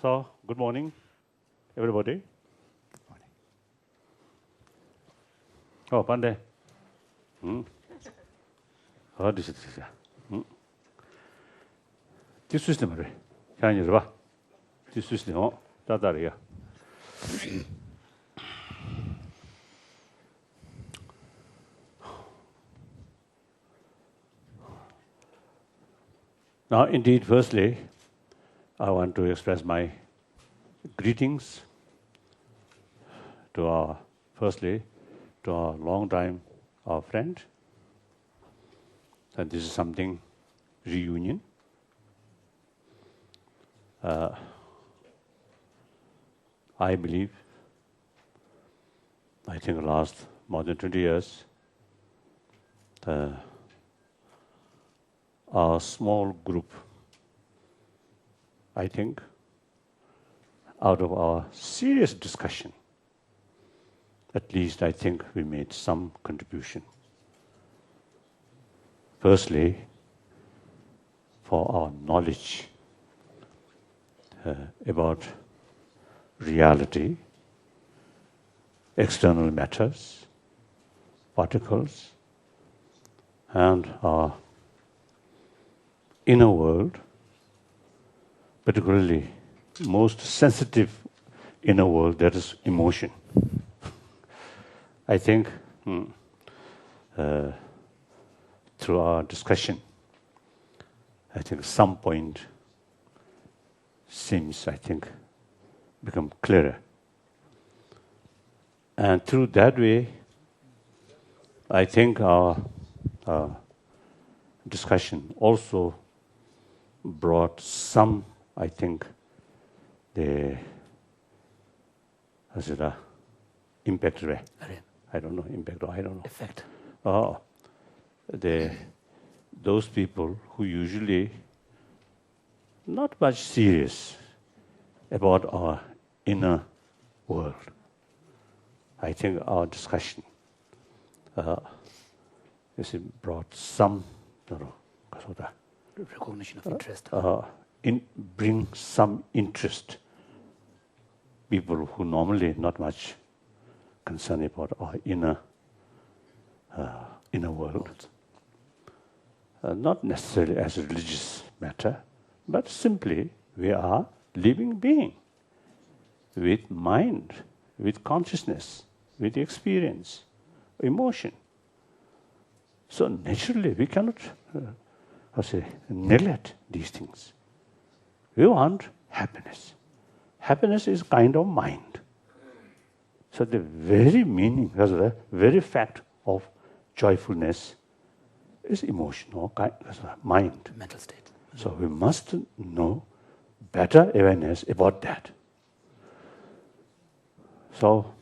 So, good morning, everybody. Oh, Pandey. Oh, this is it. This is the matter. Can you read? This is the oh, that area. Now, indeed, firstly, I want to express my greetings to our long time, our friend. And this is something reunion. I believe, I think last more than 20 years, our small group, I think, out of our serious discussion, at least I think we made some contribution. Firstly, for our knowledge about reality, external matters, particles, and our inner world, particularly most sensitive inner world, that is emotion. I think through our discussion, I think some point seems, I think, become clearer. And through that way, I think our discussion also brought some, I think, the impact. I don't know, impact, or I don't know. Effect. Those people who usually not much serious about our inner world. I think our discussion brought some recognition of interest. Bring some interest. People who normally not much concerned about our inner world. Not necessarily as a religious matter, but simply we are living being with mind, with consciousness, with experience, emotion. So naturally we cannot neglect these things. We want happiness. Happiness is kind of mind. So the very meaning, the very fact of joyfulness is emotional mind. Mental state. So we must know better awareness about that. So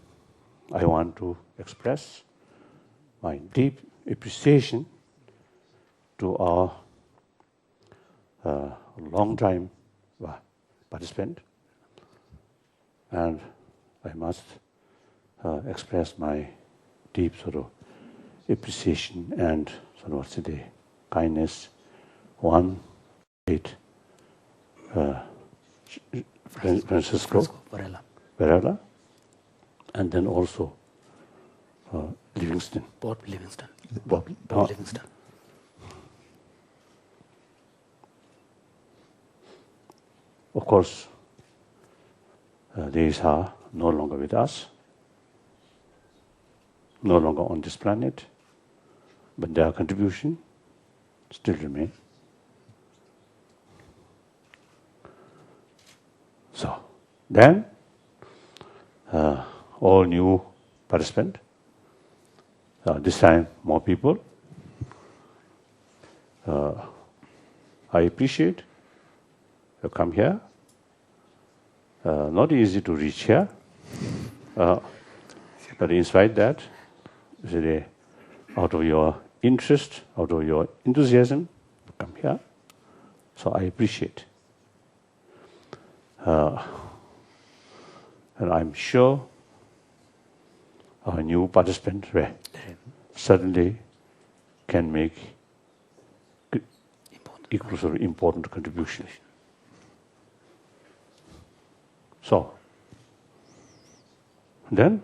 I want to express my deep appreciation to our long-time participant, and I must express my deep appreciation and kindness. One, Francisco Varela, and then also Livingston. Bob Livingston. Bob Livingston. Of course, these are no longer with us, no longer on this planet, but their contribution still remains. So, then, all new participants, this time more people. I appreciate you come here. Not easy to reach here, but in spite that, out of your interest, out of your enthusiasm, come here. So I appreciate. And I'm sure our new participant certainly can make equal important contribution. So, then,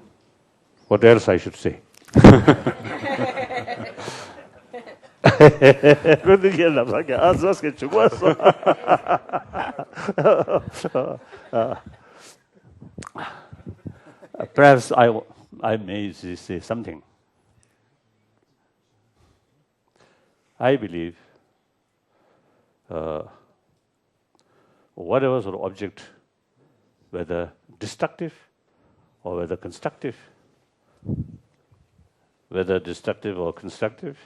what else I should say? Perhaps I may say something. I believe whatever sort of object, whether destructive or whether constructive, whether destructive or constructive,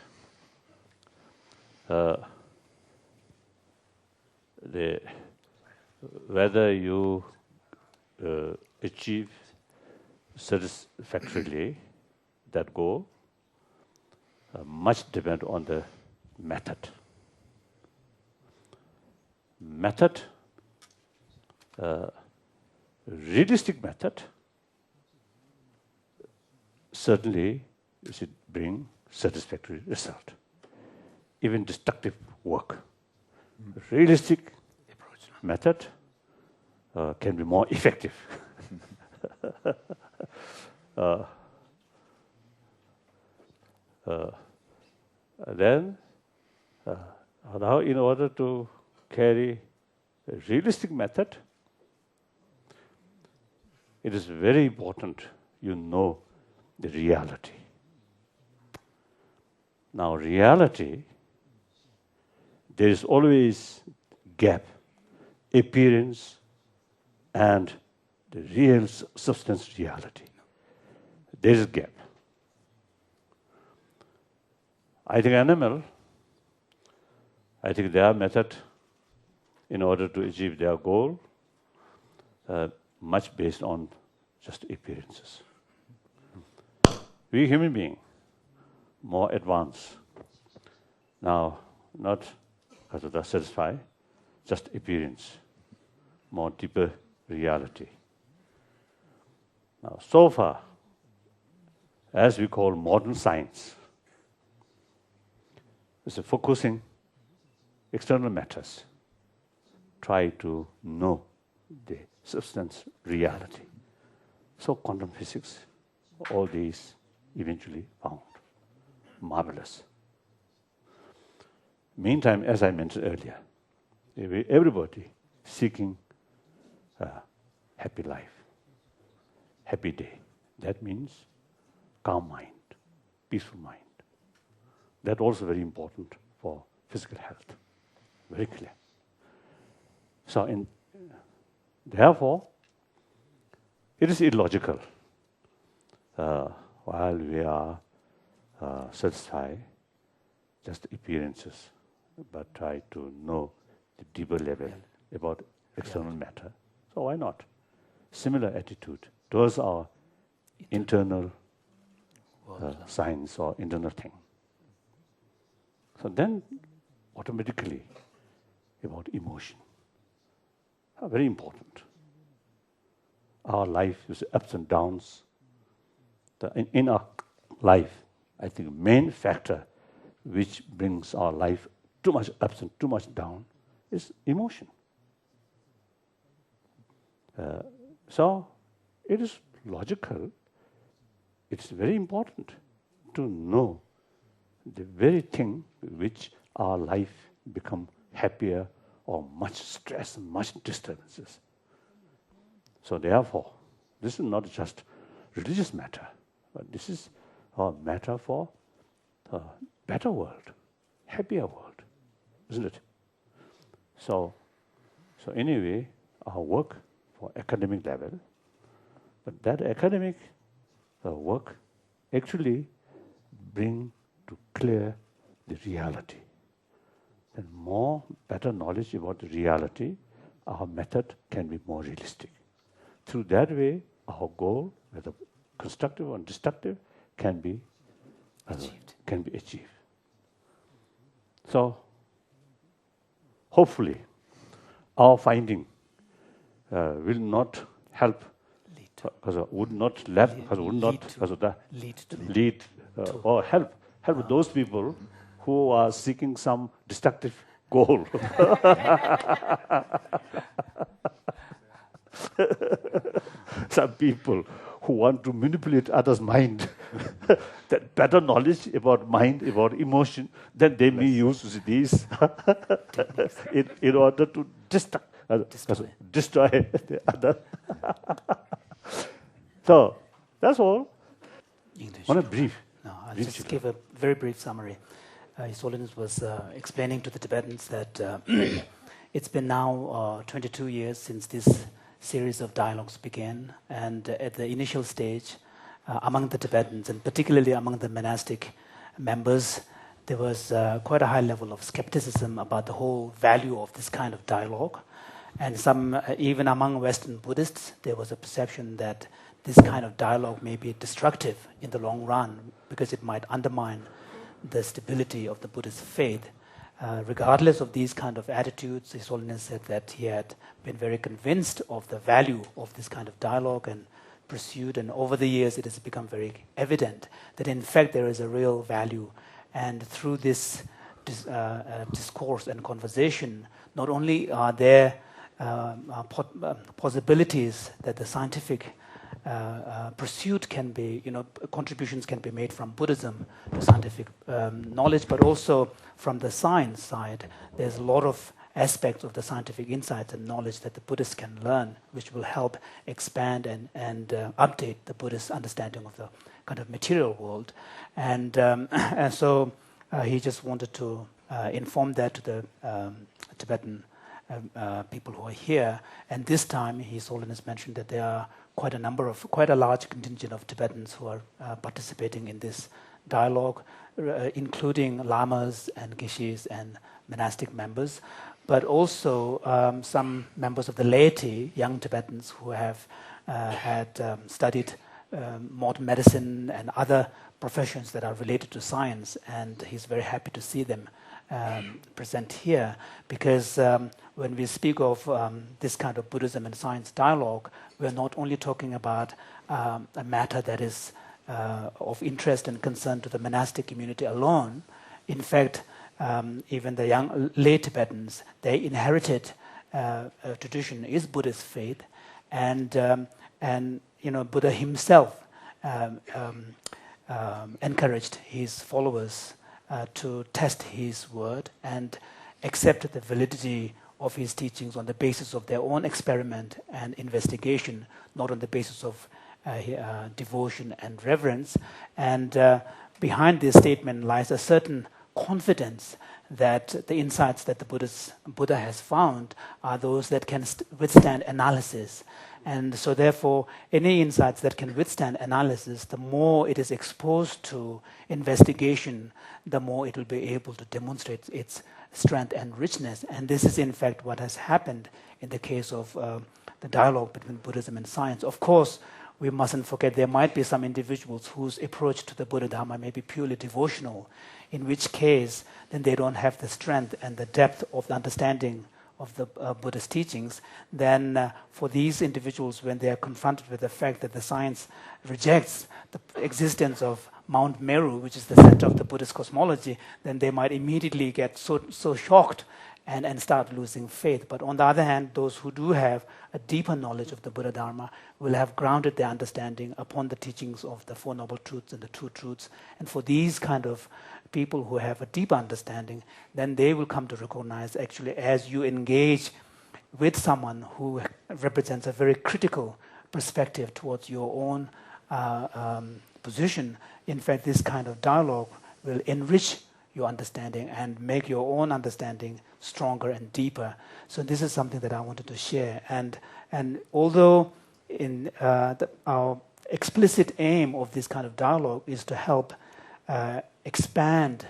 whether you achieve satisfactorily that goal, much depend on the method. Method, realistic method, certainly should bring satisfactory result. Even destructive work. Realistic method can be more effective. Then, now in order to carry a realistic method, it is very important you know the reality. Now, reality, there is always gap, appearance, and the real substance reality. There is gap. I think animal, I think their method in order to achieve their goal, much based on just appearances. We human beings, more advanced. Now, not because of the satisfy, just appearance, more deeper reality. Now, so far, as we call modern science, is focusing external matters, try to know the substance reality. So quantum physics, all these eventually found. Marvelous. Meantime, as I mentioned earlier, everybody seeking a happy life, happy day. That means calm mind, peaceful mind. That's also very important for physical health. Very clear. So, therefore, it is illogical while we are satisfied just appearances, but try to know the deeper level about external matter. So why not? Similar attitude towards our internal science or internal thing. So then, automatically, about emotion. Very important. Our life is ups and downs. In our life, I think the main factor which brings our life too much ups and too much down is emotion. So it is logical, it's very important to know the very thing which our life become happier or much stress, much disturbances. So therefore, this is not just religious matter, but this is a matter for a better world, happier world, isn't it? So anyway, our work for academic level, but that academic work actually bring to clear the reality. And more better knowledge about the reality, our method can be more realistic. Through that way, our goal, whether constructive or destructive, can be achieved. So, hopefully, our finding will not help, would not lead or help those people who are seeking some destructive goal. Some people who want to manipulate others' mind, that better knowledge about mind, about emotion, then they may use these in order to destroy the other. So that's all. English. On a brief. No, I'll just give a very brief summary. His Holiness was explaining to the Tibetans that it's been now 22 years since this series of dialogues began, and at the initial stage, among the Tibetans, and particularly among the monastic members, there was quite a high level of skepticism about the whole value of this kind of dialogue. And some, even among Western Buddhists, there was a perception that this kind of dialogue may be destructive in the long run because it might undermine the stability of the Buddhist faith. Regardless of these kind of attitudes, His Holiness said that he had been very convinced of the value of this kind of dialogue and pursued, and over the years it has become very evident that in fact there is a real value. And through this discourse and conversation, not only are there possibilities that the scientific pursuit can be, contributions can be made from Buddhism to scientific knowledge, but also from the science side, there's a lot of aspects of the scientific insights and knowledge that the Buddhists can learn, which will help expand and update the Buddhist understanding of the kind of material world. And so he just wanted to inform that to the Tibetan people who are here. And this time, His Holiness mentioned that there are quite a large contingent of Tibetans who are participating in this dialogue, including lamas and geshis and monastic members, but also some members of the laity, young Tibetans who have had studied modern medicine and other professions that are related to science, and he's very happy to see them present here, because when we speak of this kind of Buddhism and science dialogue, we're not only talking about a matter that is of interest and concern to the monastic community alone. In fact, even the young lay Tibetans, they inherited a tradition is Buddhist faith, and Buddha himself encouraged his followers to test his word and accept the validity of his teachings on the basis of their own experiment and investigation, not on the basis of devotion and reverence. And behind this statement lies a certain confidence that the insights that the Buddha has found are those that can withstand analysis. And so therefore, any insights that can withstand analysis, the more it is exposed to investigation, the more it will be able to demonstrate its strength and richness. And this is in fact what has happened in the case of the dialogue between Buddhism and science. Of course, we mustn't forget there might be some individuals whose approach to the Buddha Dharma may be purely devotional, in which case then they don't have the strength and the depth of the understanding of the Buddhist teachings. Then for these individuals, when they are confronted with the fact that the science rejects the existence of Mount Meru, which is the center of the Buddhist cosmology, then they might immediately get so shocked and start losing faith. But on the other hand, those who do have a deeper knowledge of the Buddha Dharma will have grounded their understanding upon the teachings of the Four Noble Truths and the Two Truths. And for these kind of people who have a deep understanding, then they will come to recognize, actually, as you engage with someone who represents a very critical perspective towards your own position, in fact, this kind of dialogue will enrich your understanding and make your own understanding stronger and deeper. So this is something that I wanted to share. And although in our explicit aim of this kind of dialogue is to help expand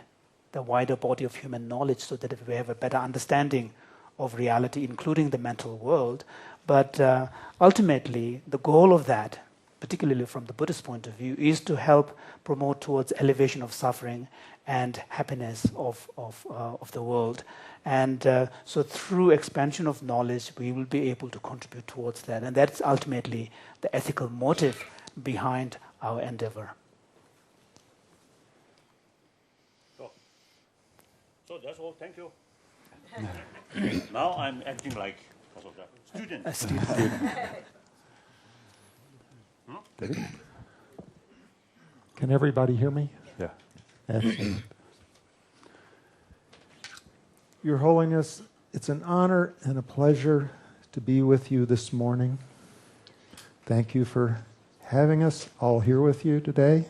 the wider body of human knowledge so that we have a better understanding of reality, including the mental world, but ultimately the goal of that, particularly from the Buddhist point of view, is to help promote towards elevation of suffering and happiness of the world. And so through expansion of knowledge, we will be able to contribute towards that. And that's ultimately the ethical motive behind our endeavor. So that's all. Thank you. Now I'm acting like student. A student. Can everybody hear me? Yeah. Excellent. Your Holiness, it's an honor and a pleasure to be with you this morning. Thank you for having us all here with you today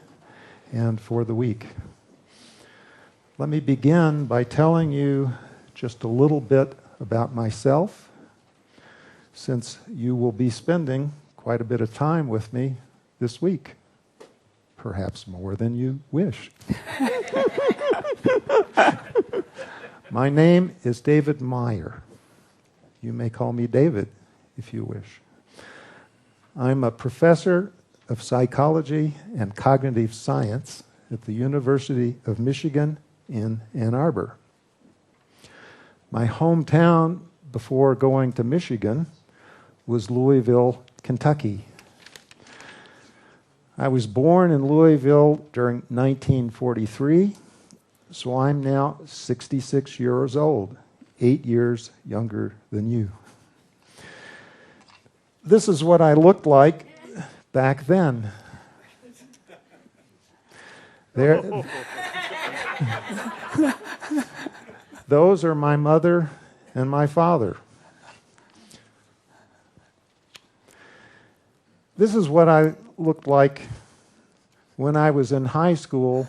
and for the week. Let me begin by telling you just a little bit about myself, since you will be spending quite a bit of time with me this week. Perhaps more than you wish. My name is David Meyer. You may call me David if you wish. I'm a professor of psychology and cognitive science at the University of Michigan in Ann Arbor. My hometown before going to Michigan was Louisville, Kentucky. I was born in Louisville during 1943, so I'm now 66 years old, 8 years younger than you. This is what I looked like back then. Those are my mother and my father. This is what I looked like when I was in high school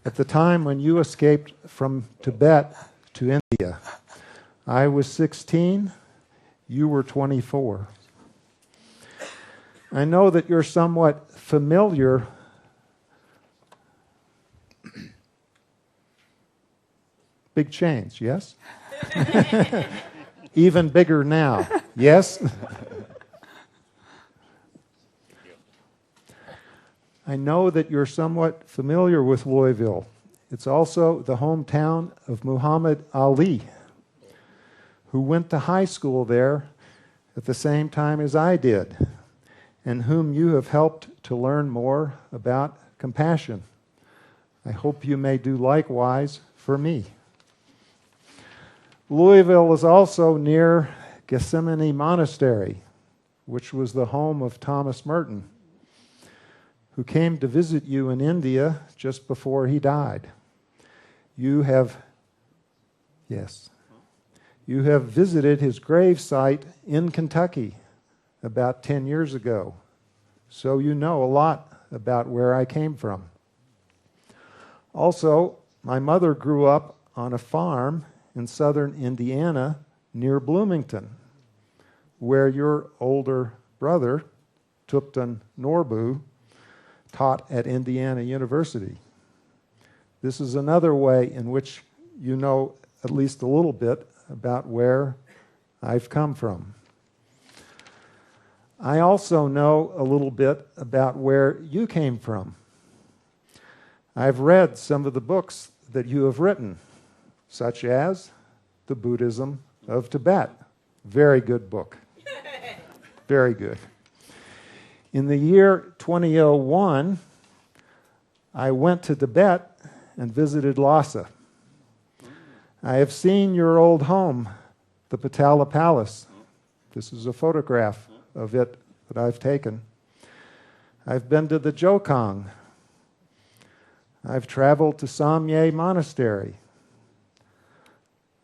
at the time when you escaped from Tibet to India. I was 16, you were 24. I know that you're somewhat familiar big change, yes? Even bigger now, yes? I know that you're somewhat familiar with Louisville. It's also the hometown of Muhammad Ali, who went to high school there at the same time as I did, and whom you have helped to learn more about compassion. I hope you may do likewise for me. Louisville is also near Gethsemane Monastery, which was the home of Thomas Merton, who came to visit you in India just before he died. You have visited his grave site in Kentucky about 10 years ago, so you know a lot about where I came from. Also, my mother grew up on a farm in southern Indiana near Bloomington, where your older brother, Tupten Norbu, taught at Indiana University. This is another way in which you know at least a little bit about where I've come from. I also know a little bit about where you came from. I've read some of the books that you have written, such as The Buddhism of Tibet. Very good book. Very good. In the year 2001, I went to Tibet and visited Lhasa. I have seen your old home, the Patala Palace. This is a photograph of it that I've taken. I've been to the Jokang. I've traveled to Samye Monastery.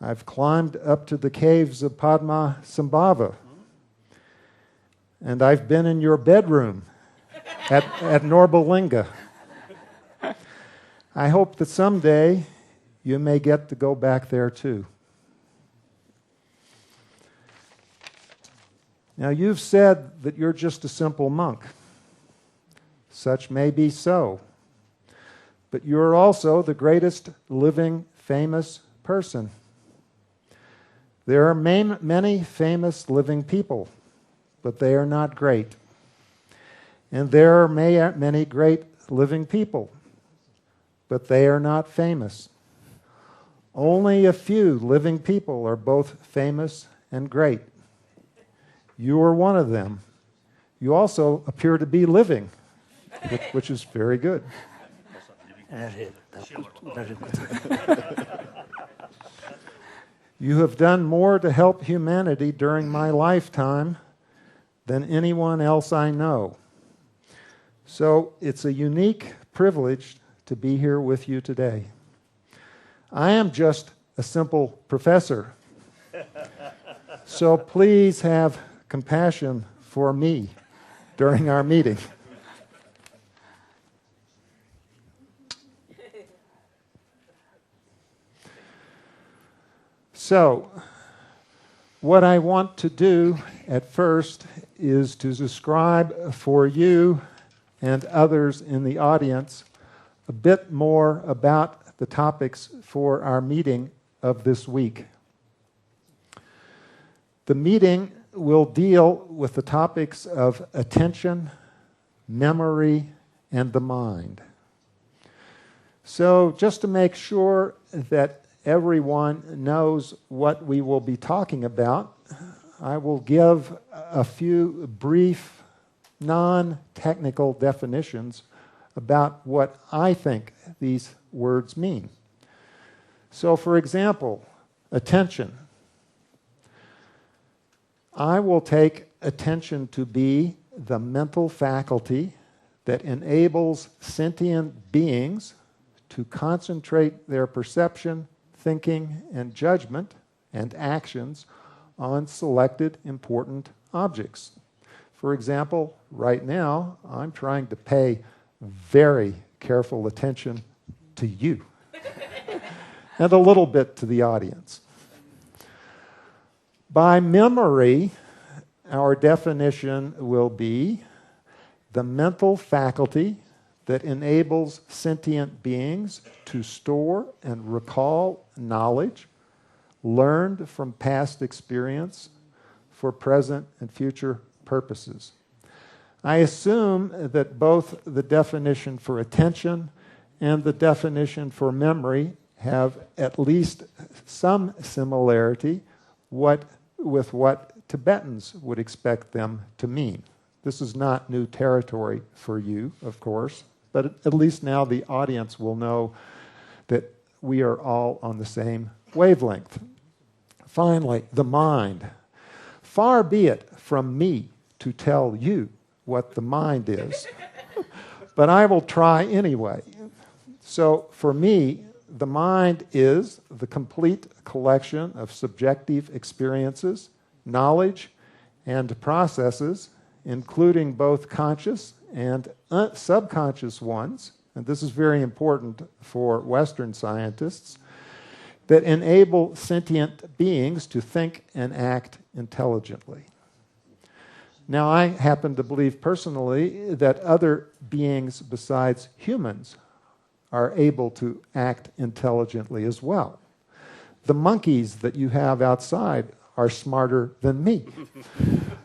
I've climbed up to the caves of Padma Sambhava. And I've been in your bedroom at Norbalinga. I hope that someday you may get to go back there too. Now, you've said that you're just a simple monk. Such may be so. But you're also the greatest living, famous person. There are many famous living people, but they are not great. And there are many great living people, but they are not famous. Only a few living people are both famous and great. You are one of them. You also appear to be living, which is very good. You have done more to help humanity during my lifetime than anyone else I know. So it's a unique privilege to be here with you today. I am just a simple professor. So please have compassion for me during our meeting. So, what I want to do at first is to describe for you and others in the audience a bit more about the topics for our meeting of this week. The meeting will deal with the topics of attention, memory, and the mind. So, just to make sure that everyone knows what we will be talking about, I will give a few brief, non-technical definitions about what I think these words mean. So, for example, attention. I will take attention to be the mental faculty that enables sentient beings to concentrate their perception, thinking, and judgment and actions on selected important objects. For example, right now, I'm trying to pay very careful attention to you and a little bit to the audience. By memory, our definition will be the mental faculty that enables sentient beings to store and recall knowledge learned from past experience for present and future purposes. I assume that both the definition for attention and the definition for memory have at least some similarity with what Tibetans would expect them to mean. This is not new territory for you, of course, but at least now the audience will know that we are all on the same wavelength. Finally, the mind. Far be it from me to tell you what the mind is, but I will try anyway. So for me, the mind is the complete collection of subjective experiences, knowledge, and processes, including both conscious and subconscious ones, and this is very important for Western scientists, that enable sentient beings to think and act intelligently. Now, I happen to believe personally that other beings besides humans are able to act intelligently as well. The monkeys that you have outside are smarter than me.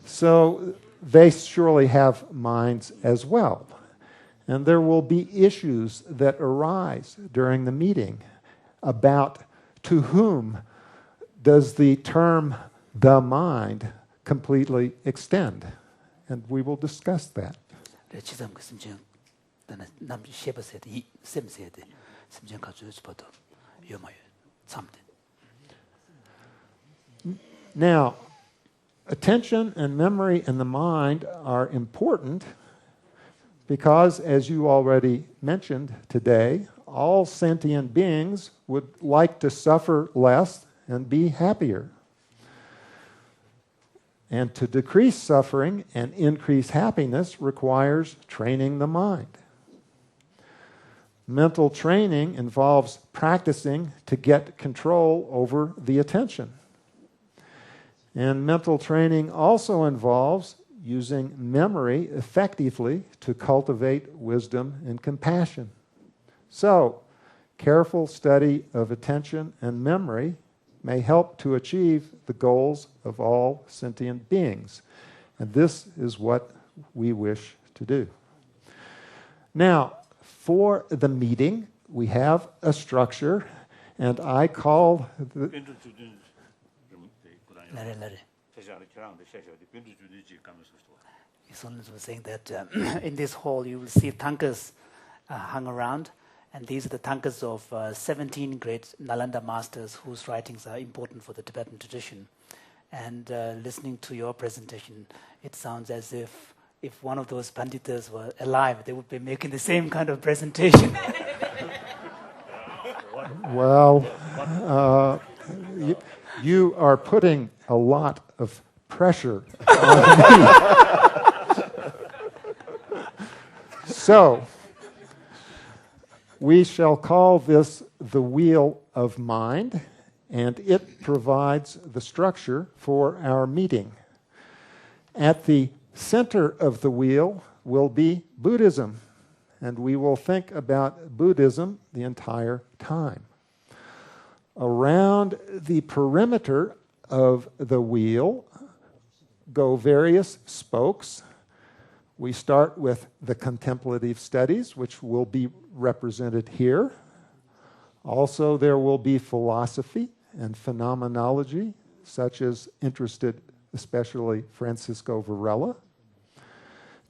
So they surely have minds as well. And there will be issues that arise during the meeting about to whom does the term the mind completely extend. And we will discuss that. Now, attention and memory and the mind are important because, as you already mentioned today, all sentient beings would like to suffer less and be happier. And to decrease suffering and increase happiness requires training the mind. Mental training involves practicing to get control over the attention. And mental training also involves using memory effectively to cultivate wisdom and compassion. So, careful study of attention and memory may help to achieve the goals of all sentient beings. And this is what we wish to do. Now, for the meeting, we have a structure, and I call the... His Holiness was saying that in this hall you will see tankas hung around, And these are the tankas of 17 great Nalanda masters whose writings are important for the Tibetan tradition. And listening to your presentation, it sounds as if one of those panditas were alive, they would be making the same kind of presentation. Well, you are putting a lot of pressure on me. So, we shall call this the wheel of mind, and it provides the structure for our meeting. At the center of the wheel will be Buddhism, and we will think about Buddhism the entire time. Around the perimeter of the wheel go various spokes. We start with the contemplative studies, which will be represented here. Also, there will be philosophy and phenomenology, such as interested especially Francisco Varela.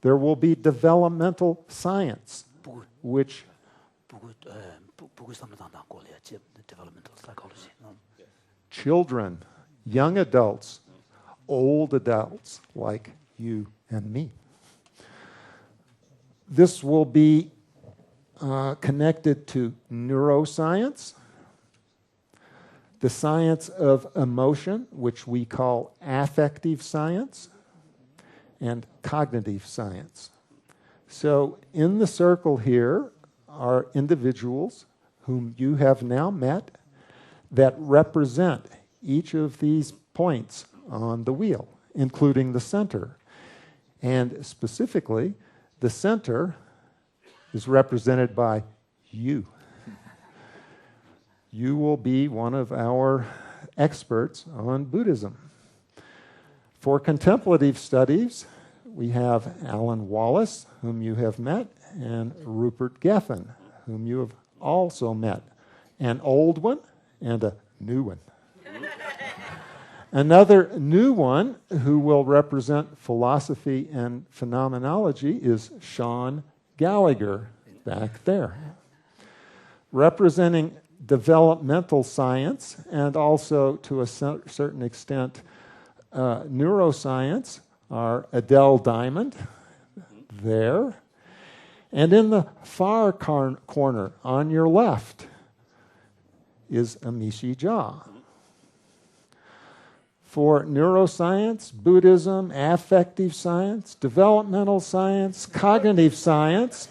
There will be developmental science, which developmental psychology. children, young adults, old adults like you and me. This will be connected to neuroscience, the science of emotion, which we call affective science, and cognitive science. So in the circle here are individuals whom you have now met that represent each of these points on the wheel, including the center. And specifically, the center is represented by you. You will be one of our experts on Buddhism. For contemplative studies, we have Alan Wallace, whom you have met, and Rupert Geffen, whom you have also met. An old one and a new one. Another new one who will represent philosophy and phenomenology is Sean Gallagher, back there. Representing developmental science and also, to a certain extent, neuroscience are Adele Diamond, there. And in the far corner on your left is Amishi Jha. For neuroscience, Buddhism, affective science, developmental science, cognitive science,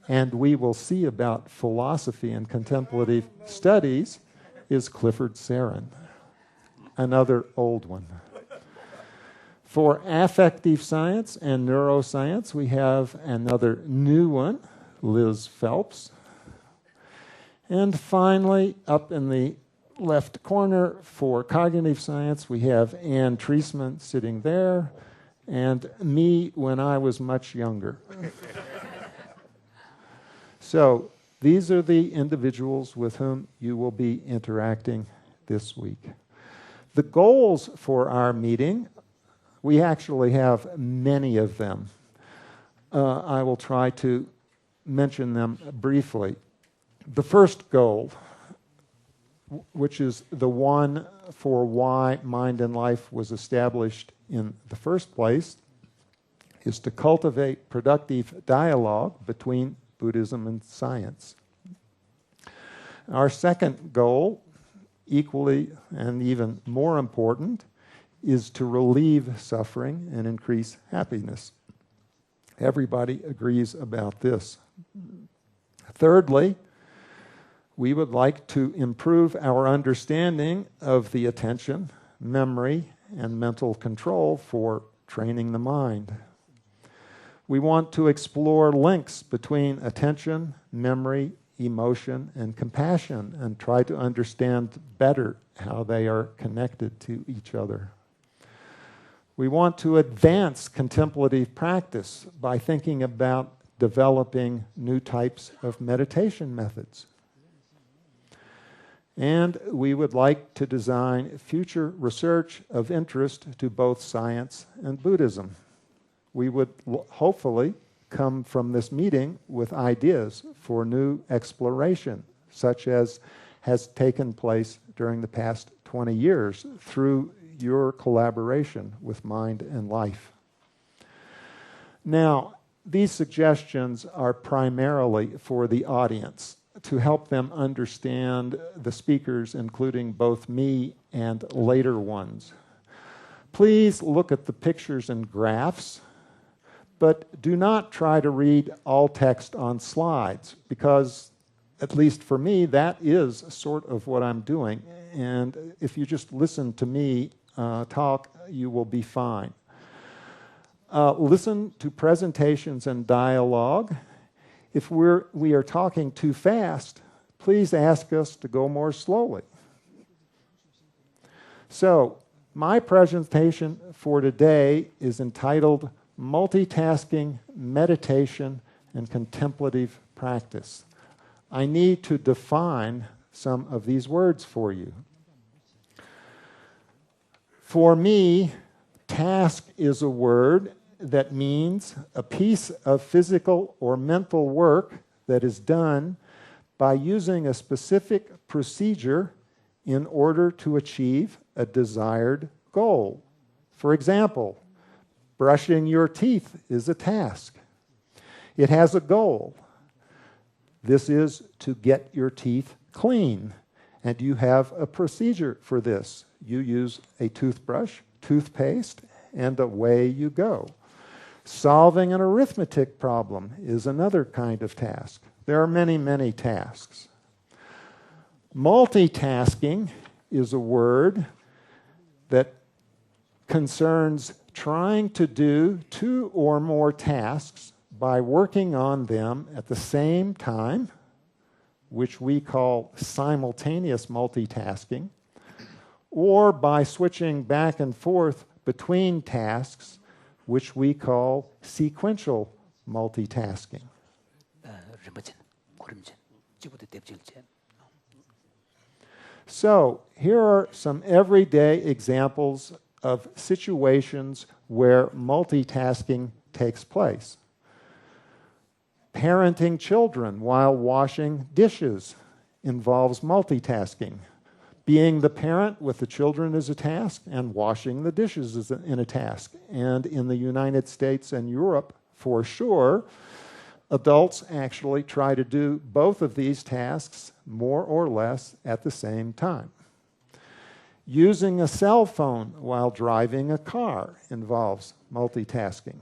and we will see about philosophy and contemplative studies, is Clifford Saran, another old one. For affective science and neuroscience, we have another new one, Liz Phelps. And finally, up in the left corner for cognitive science, we have Ann Treisman sitting there, and me when I was much younger. So these are the individuals with whom you will be interacting this week. The goals for our meeting, we actually have many of them. I will try to mention them briefly. The first goal, which is the one for why Mind and Life was established in the first place, is to cultivate productive dialogue between Buddhism and science. Our second goal, equally and even more important, is to relieve suffering and increase happiness. Everybody agrees about this. Thirdly, we would like to improve our understanding of the attention, memory, and mental control for training the mind. We want to explore links between attention, memory, emotion, and compassion and try to understand better how they are connected to each other. We want to advance contemplative practice by thinking about developing new types of meditation methods. And we would like to design future research of interest to both science and Buddhism. We would hopefully come from this meeting with ideas for new exploration, such as has taken place during the past 20 years through your collaboration with Mind and Life. Now, these suggestions are primarily for the audience to help them understand the speakers, including both me and later ones. Please look at the pictures and graphs, but do not try to read all text on slides, because, at least for me, that is sort of what I'm doing. And if you just listen to me talk, you will be fine. Listen to presentations and dialogue. If we are talking too fast, please ask us to go more slowly. So, my presentation for today is entitled Multitasking, Meditation, and Contemplative Practice. I need to define some of these words for you. For me, task is a word that means a piece of physical or mental work that is done by using a specific procedure in order to achieve a desired goal. For example, brushing your teeth is a task. It has a goal. This is to get your teeth clean, and you have a procedure for this. You use a toothbrush, toothpaste, and away you go. Solving an arithmetic problem is another kind of task. There are many, many tasks. Multitasking is a word that concerns trying to do two or more tasks by working on them at the same time, which we call simultaneous multitasking, or by switching back and forth between tasks, which we call sequential multitasking. So, here are some everyday examples of situations where multitasking takes place. Parenting children while washing dishes involves multitasking. Being the parent with the children is a task, and washing the dishes is a task. And in the United States and Europe, for sure, adults actually try to do both of these tasks more or less at the same time. Using a cell phone while driving a car involves multitasking.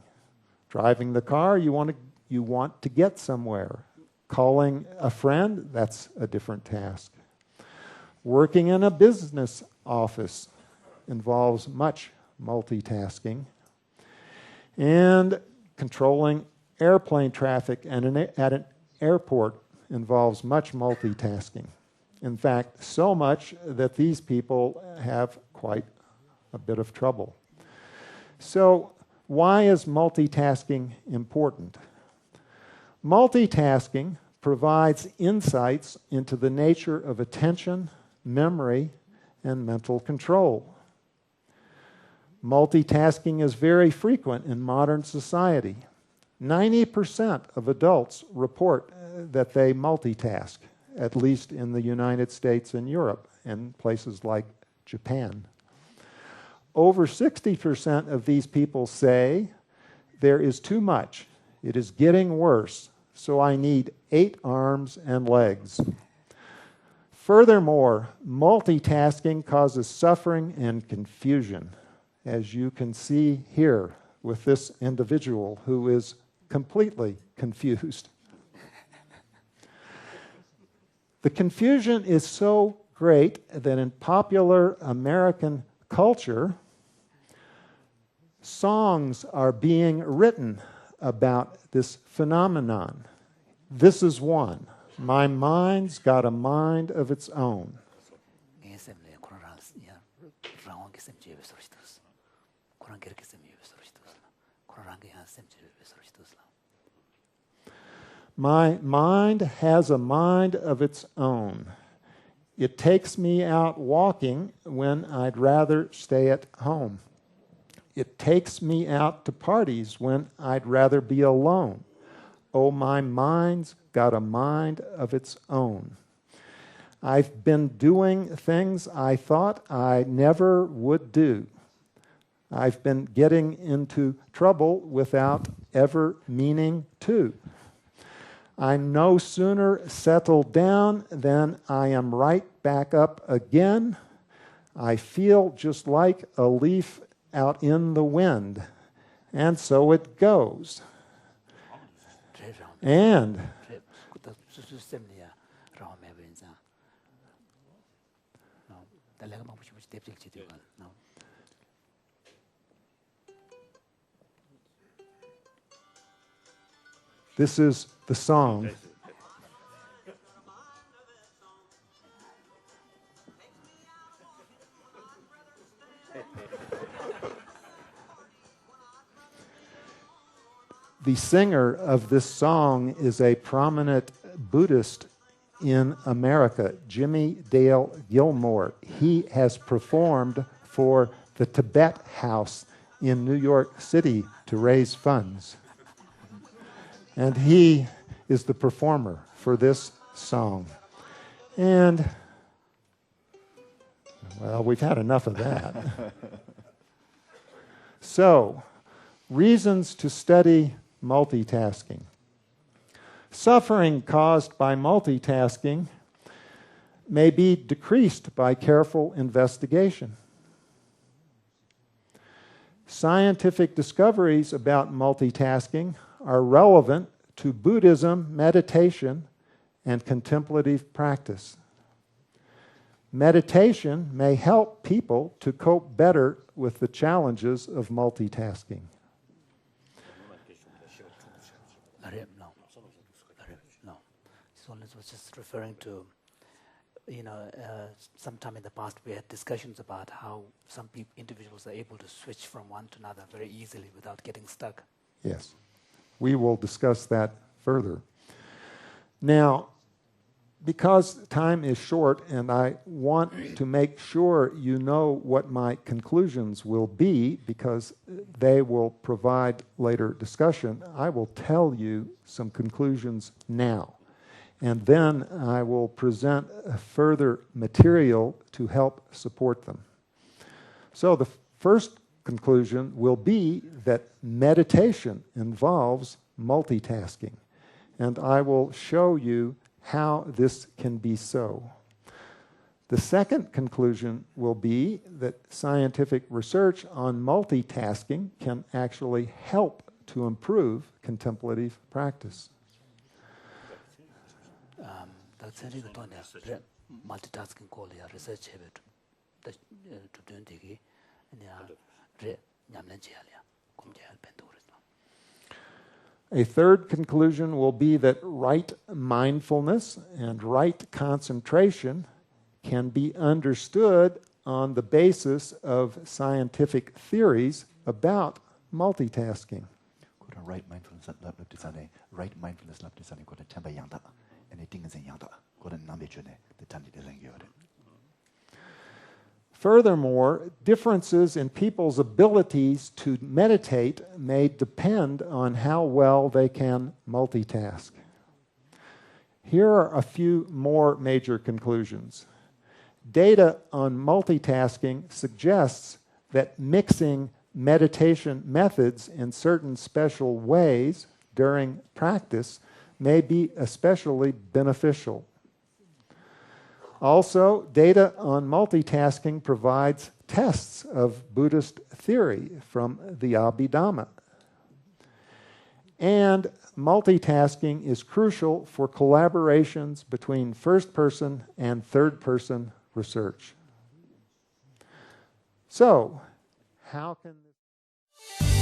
Driving the car, you want to get somewhere. Calling a friend, that's a different task. Working in a business office involves much multitasking. And controlling airplane traffic at an airport involves much multitasking. In fact, so much that these people have quite a bit of trouble. So, why is multitasking important? Multitasking provides insights into the nature of attention, memory, and mental control. Multitasking is very frequent in modern society. 90% of adults report that they multitask, at least in the United States and Europe, and places like Japan. Over 60% of these people say, there is too much. It is getting worse, so I need 8 arms and legs. Furthermore, multitasking causes suffering and confusion, as you can see here with this individual who is completely confused. The confusion is so great that in popular American culture, songs are being written about this phenomenon. This is one. My mind's got a mind of its own. My mind has a mind of its own. It takes me out walking when I'd rather stay at home. It takes me out to parties when I'd rather be alone. oh, my mind's got a mind of its own. I've been doing things I thought I never would do. I've been getting into trouble without ever meaning to. I no sooner settle down than I am right back up again. I feel just like a leaf out in the wind. And so it goes. And this is the song. The singer of this song is a prominent Buddhist in America, Jimmy Dale Gilmore. He has performed for the Tibet House in New York City to raise funds. And he is the performer for this song. And, well, we've had enough of that. So, reasons to study multitasking. Suffering caused by multitasking may be decreased by careful investigation. Scientific discoveries about multitasking are relevant to Buddhism, meditation, and contemplative practice. Meditation may help people to cope better with the challenges of multitasking. I was just referring to, sometime in the past we had discussions about how some individuals are able to switch from one to another very easily without getting stuck. Yes. We will discuss that further. Now, because time is short and I want to make sure you know what my conclusions will be because they will provide later discussion, I will tell you some conclusions now. And then I will present further material to help support them. So the first conclusion will be that meditation involves multitasking. And I will show you how this can be so. The second conclusion will be that scientific research on multitasking can actually help to improve contemplative practice. Multitasking call research A third conclusion will be that right mindfulness and right concentration can be understood on the basis of scientific theories about multitasking. Right mindfulness, right mindfulness, Furthermore, differences in people's abilities to meditate may depend on how well they can multitask. Here are a few more major conclusions. Data on multitasking suggests that mixing meditation methods in certain special ways during practice may be especially beneficial. Also, data on multitasking provides tests of Buddhist theory from the Abhidhamma. And multitasking is crucial for collaborations between first-person and third-person research. So, how can this